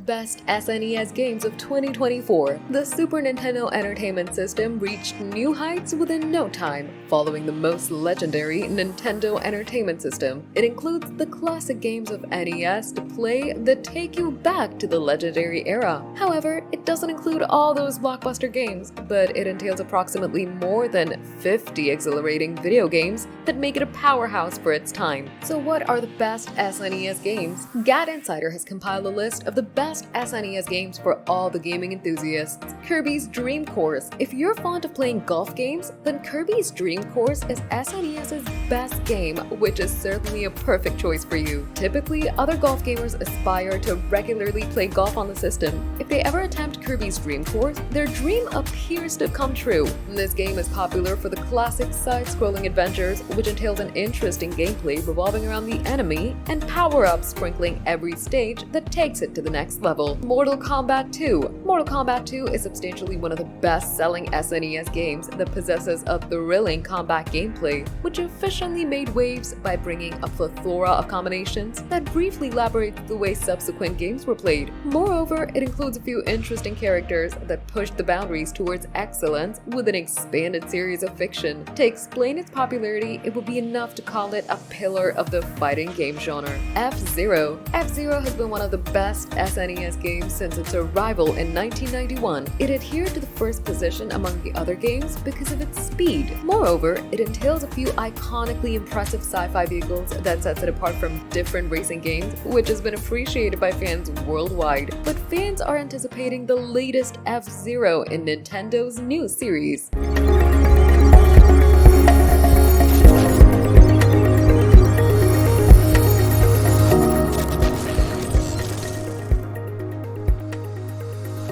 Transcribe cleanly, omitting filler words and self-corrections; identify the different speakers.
Speaker 1: best SNES games of 2024, the Super Nintendo Entertainment System reached new heights within no time, following the most legendary Nintendo Entertainment System. It includes the classic games of NES to play that take you back to the legendary era. However, it doesn't include all those blockbuster games, but it entails approximately more than 50 exhilarating video games that make it a powerhouse for its time. So what are the best SNES games? GAT Insider has compiled a list of the best SNES games for all the gaming enthusiasts. Kirby's Dream Course. If you're fond of playing golf games, then Kirby's Dream Course is SNES's best game, which is certainly a perfect choice for you. Typically, other golf gamers aspire to regularly play golf on the system. If they ever attempt Kirby's Dream Course, their dream appears to come true. This game is popular for the classic side-scrolling adventures, which entails an interesting gameplay revolving around the enemy and power-ups sprinkling every stage that takes it to the next level. Mortal Kombat 2. Mortal Kombat 2 is substantially one of the best-selling SNES games that possesses a thrilling combat gameplay, which efficiently made waves by bringing a plethora of combinations that briefly elaborates the way subsequent games were played. Moreover, it includes a few interesting characters that push the boundaries towards excellence with an expanded series of fiction. To explain its popularity, it would be enough to call it a pillar of the fighting game genre. F-Zero. F-Zero has been one of the best SNES games since its arrival in 1991. It adhered to the first position among the other games because of its speed. Moreover, it entails a few iconically impressive sci-fi vehicles that sets it apart from different racing games, which has been appreciated by fans worldwide. But fans are anticipating the latest F-Zero in Nintendo's new series.